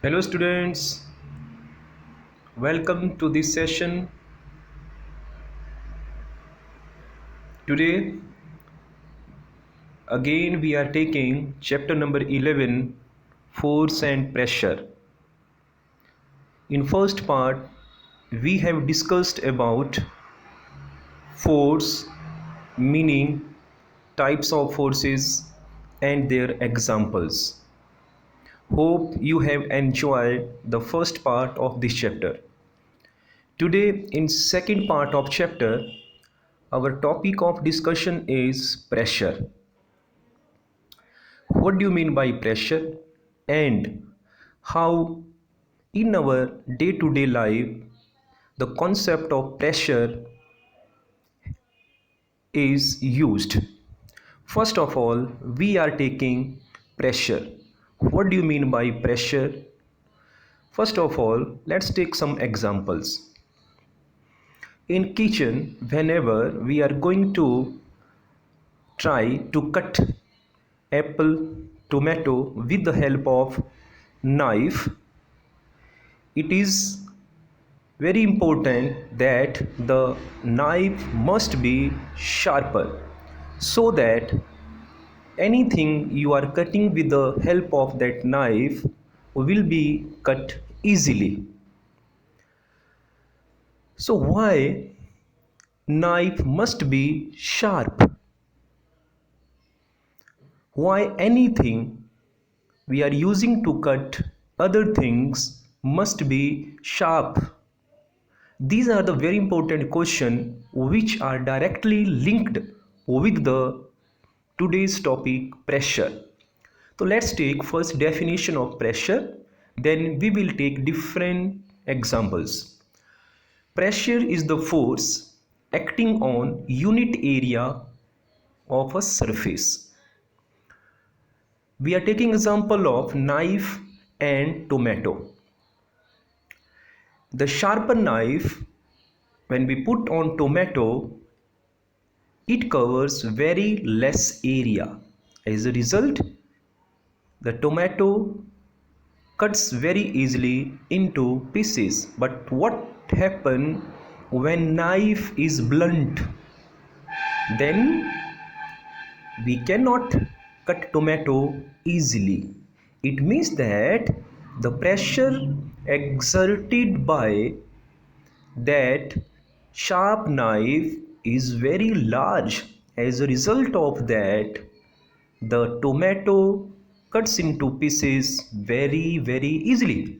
Hello, students. Welcome to this session. Today, again, we are taking chapter number 11 Force and Pressure. In first part, we have discussed about force, meaning, types of forces, and their examples. Hope you have enjoyed the first part of this chapter. Today, in second part of chapter, our topic of discussion is pressure. What do you mean by pressure? And how in our day-to-day life the concept of pressure is used. First of all, we are taking pressure. What do you mean by pressure? First of all, let's take some examples. In kitchen, whenever we are going to try to cut apple, tomato with the help of knife, it is very important that the knife must be sharper so that anything you are cutting with the help of that knife will be cut easily. So why knife must be sharp? Why anything we are using to cut other things must be sharp? These are the very important questions which are directly linked with the today's topic pressure. So let's take first definition of pressure, then we will take different examples. Pressure is the force acting on unit area of a surface. We are taking example of knife and tomato. The sharper knife, when we put on tomato, it covers very less area. As a result, the tomato cuts very easily into pieces. But what happens when knife is blunt? Then we cannot cut tomato easily. It means that the pressure exerted by that sharp knife is very large. As a result of that, the tomato cuts into pieces very easily.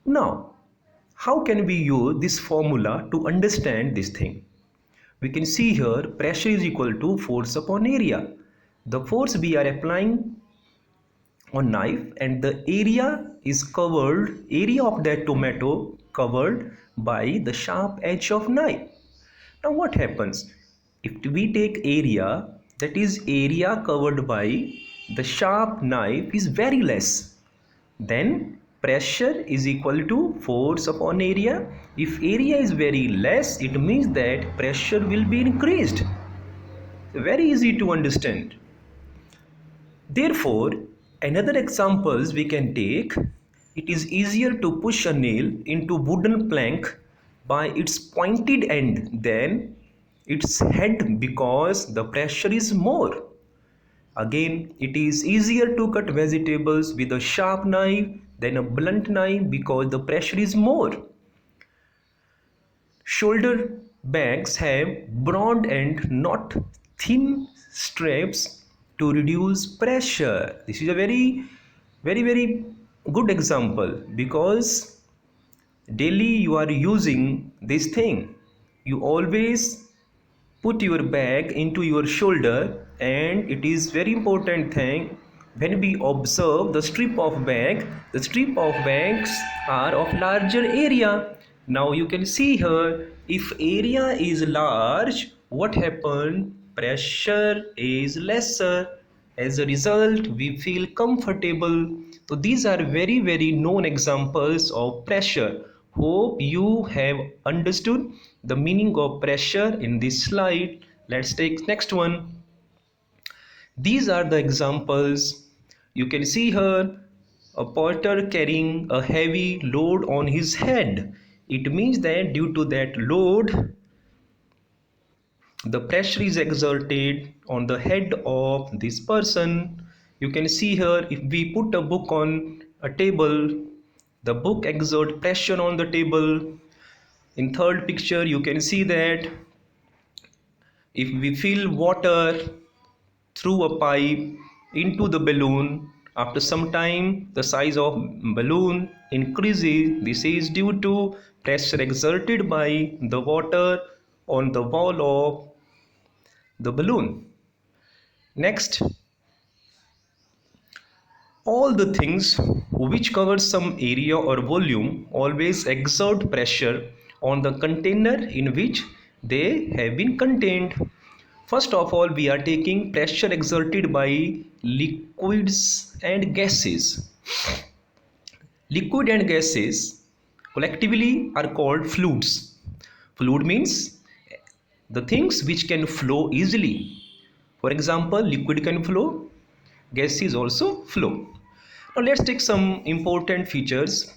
Now, how can we use this formula to understand this thing? We can see here pressure is equal to force upon area. The force we are applying on knife and the area of that tomato covered by the sharp edge of knife. Now what happens? If we take area, that is area covered by the sharp knife is very less, then pressure is equal to force upon area. If area is very less, it means that pressure will be increased. Very easy to understand. Therefore, another examples we can take, it is easier to push a nail into wooden plank by its pointed end than its head because the pressure is more. Again, it is easier to cut vegetables with a sharp knife than a blunt knife because the pressure is more. Shoulder bags have broad and not thin straps to reduce pressure. This is a very good example because daily you are using this thing. You always put your bag into your shoulder, and it is very important thing when we observe the strip of bags are of larger area. Now you can see here, if area is large, what happened? Pressure is lesser. As a result, we feel comfortable. So these are very known examples of pressure. Hope you have understood the meaning of pressure in this slide. Let's take next one. These are the examples. You can see here a porter carrying a heavy load on his head. It means that due to that load, the pressure is exerted on the head of this person. You can see here, if we put a book on a table, the book exerts pressure on the table. In third picture, you can see that if we fill water through a pipe into the balloon, after some time the size of balloon increases. This is due to pressure exerted by the water on the wall of the balloon. Next, all the things which cover some area or volume always exert pressure on the container in which they have been contained. First of all, we are taking pressure exerted by liquids and gases. Liquid and gases collectively are called fluids. Fluid means the things which can flow easily. For example, liquid can flow, gases also flow. Now let's take some important features.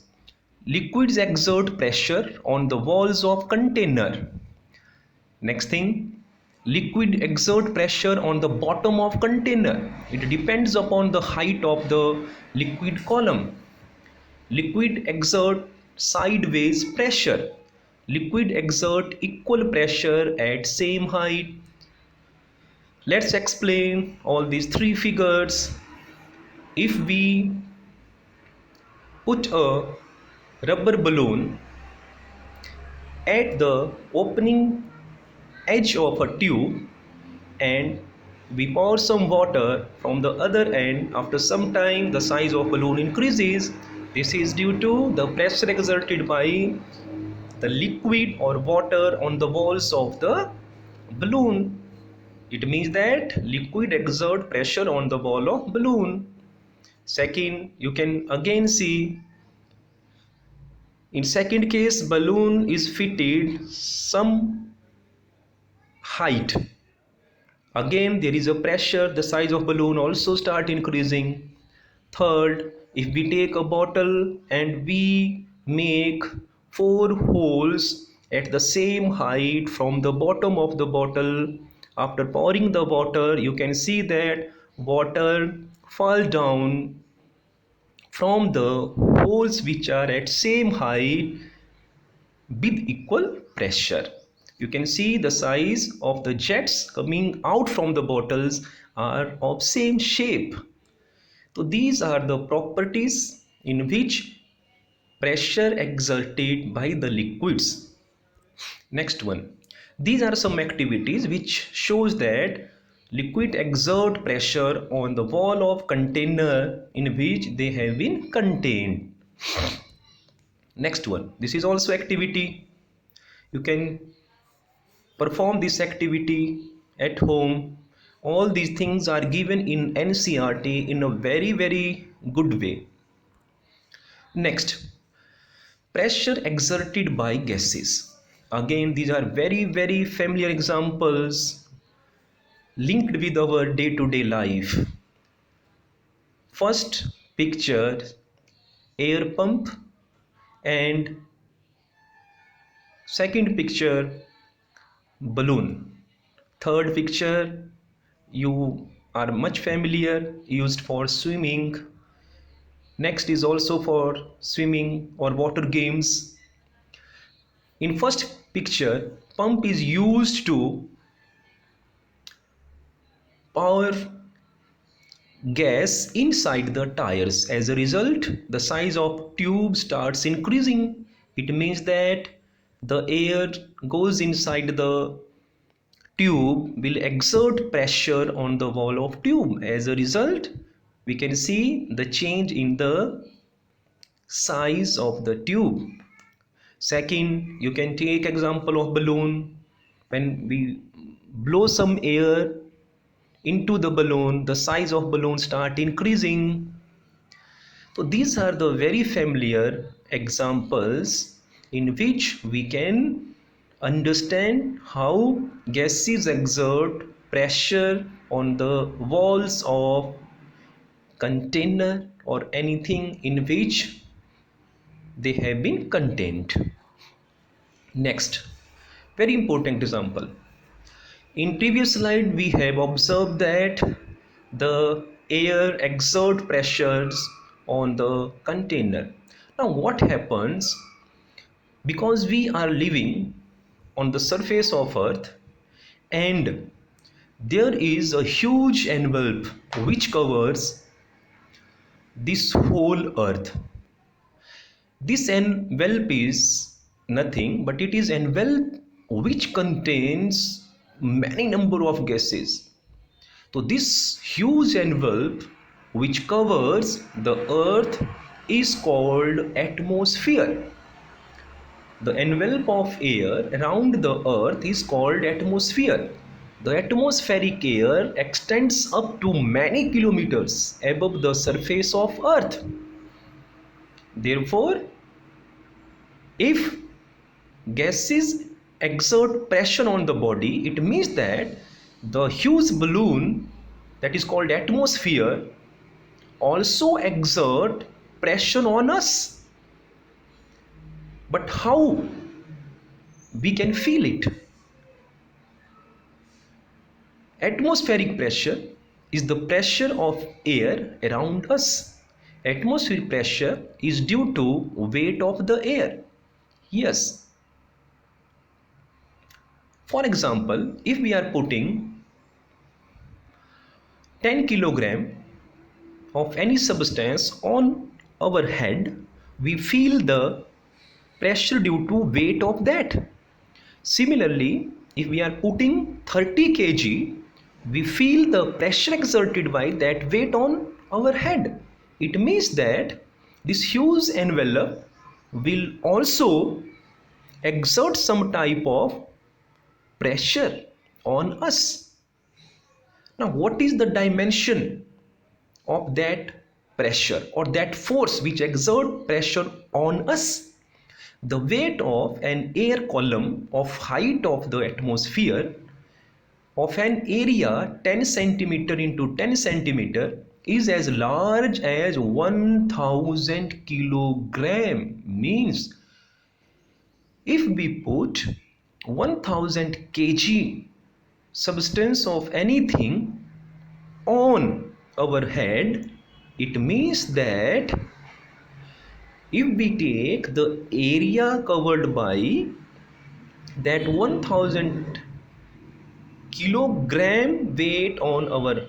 Liquids exert pressure on the walls of container. Next thing, liquid exert pressure on the bottom of container. It depends upon the height of the liquid column. Liquid exert sideways pressure. Liquid exert equal pressure at same height. Let's explain all these three figures. If we put a rubber balloon at the opening edge of a tube and we pour some water from the other end, after some time the size of balloon increases. This is due to the pressure exerted by the liquid or water on the walls of the balloon. It means that liquid exert pressure on the wall of balloon. Second, you can again see in second case balloon is fitted some height. Again there is a pressure, the size of balloon also start increasing. Third, if we take a bottle and we make 4 holes at the same height from the bottom of the bottle, after pouring the water you can see that water fall down from the holes which are at same height with equal pressure. You can see the size of the jets coming out from the bottles are of same shape. So these are the properties in which pressure exerted by the liquids. Next one. These are some activities which shows that liquid exert pressure on the wall of container in which they have been contained. Next one. This is also activity. You can perform this activity at home. All these things are given in NCERT in a very good way. Next, pressure exerted by gases. Again, these are very familiar examples linked with our day-to-day life. First picture, air pump, and second picture, balloon. Third picture, you are much familiar, used for swimming. Next is also for swimming or water games. In first picture, pump is used to power gas inside the tires. As a result, the size of tube starts increasing. It means that the air goes inside the tube will exert pressure on the wall of tube. As a result, we can see the change in the size of the tube. Second, you can take example of balloon. When we blow some air into the balloon, the size of balloon start increasing. So these are the very familiar examples in which we can understand how gases exert pressure on the walls of container or anything in which they have been contained. Next, very important example. In previous slide, we have observed that the air exert pressures on the container. Now, what happens because we are living on the surface of Earth and there is a huge envelope which covers this whole Earth. This envelope is nothing but it is envelope which contains many number of gases. So this huge envelope which covers the earth is called atmosphere. The envelope of air around the earth is called atmosphere. The atmospheric air extends up to many kilometers above the surface of earth. Therefore, if gases exert pressure on the body, it means that the huge balloon that is called atmosphere also exert pressure on us. But how we can feel it? Atmospheric pressure is the pressure of air around us. Atmospheric pressure is due to weight of the air. Yes. For example, if we are putting 10 kilogram of any substance on our head, we feel the pressure due to weight of that. Similarly, if we are putting 30 kg, we feel the pressure exerted by that weight on our head. It means that this huge envelope will also exert some type of pressure on us. Now, what is the dimension of that pressure or that force which exert pressure on us? The weight of an air column of height of the atmosphere of an area 10 centimeter into 10 centimeter is as large as 1000 kilogram. Means if we put 1000 kg substance of anything on our head, it means that if we take the area covered by that 1000 kilogram weight on our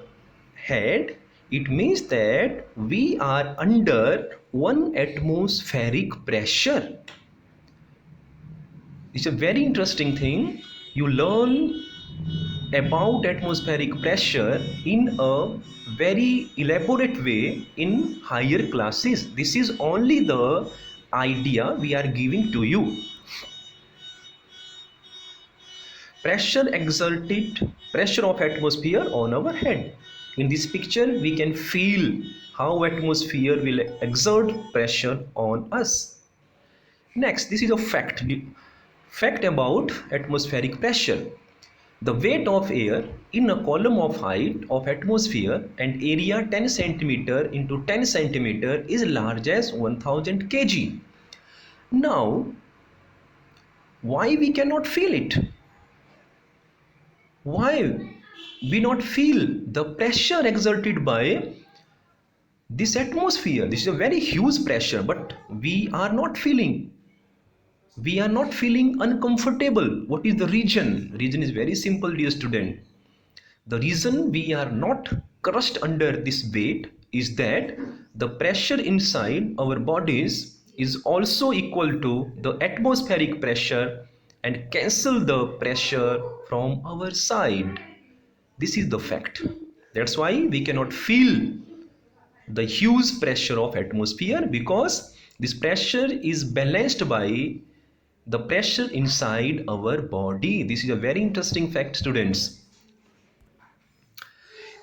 head, it means that we are under 1 atmospheric pressure. It's a very interesting thing. You learn about atmospheric pressure in a very elaborate way in higher classes. This is only the idea we are giving to you. Pressure exerted, pressure of atmosphere on our head. In this picture, we can feel how atmosphere will exert pressure on us. Next, this is a fact about atmospheric pressure. The weight of air in a column of height of atmosphere and area 10 centimeter into 10 centimeter is large as 1000 kg. Now, why we cannot feel it? Why we not feel the pressure exerted by this atmosphere? This is a very huge pressure, but we are not feeling. We are not feeling uncomfortable. What is the reason? Reason is very simple, dear student. The reason we are not crushed under this weight is that the pressure inside our bodies is also equal to the atmospheric pressure and cancel the pressure from our side. This is the fact. That's why we cannot feel the huge pressure of atmosphere, because this pressure is balanced by the pressure inside our body. This is a very interesting fact, students.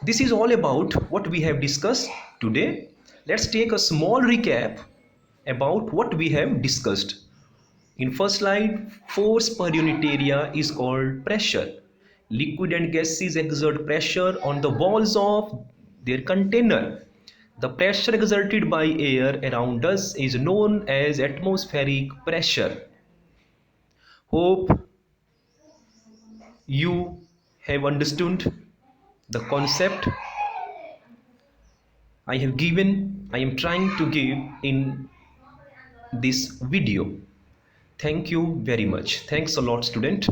This is all about what we have discussed today. Let's take a small recap about what we have discussed. In first slide, force per unit area is called pressure. Liquid and gases exert pressure on the walls of their container. The pressure exerted by air around us is known as atmospheric pressure. Hope you have understood the concept I am trying to give in this video. Thank you very much. Thanks a lot, student.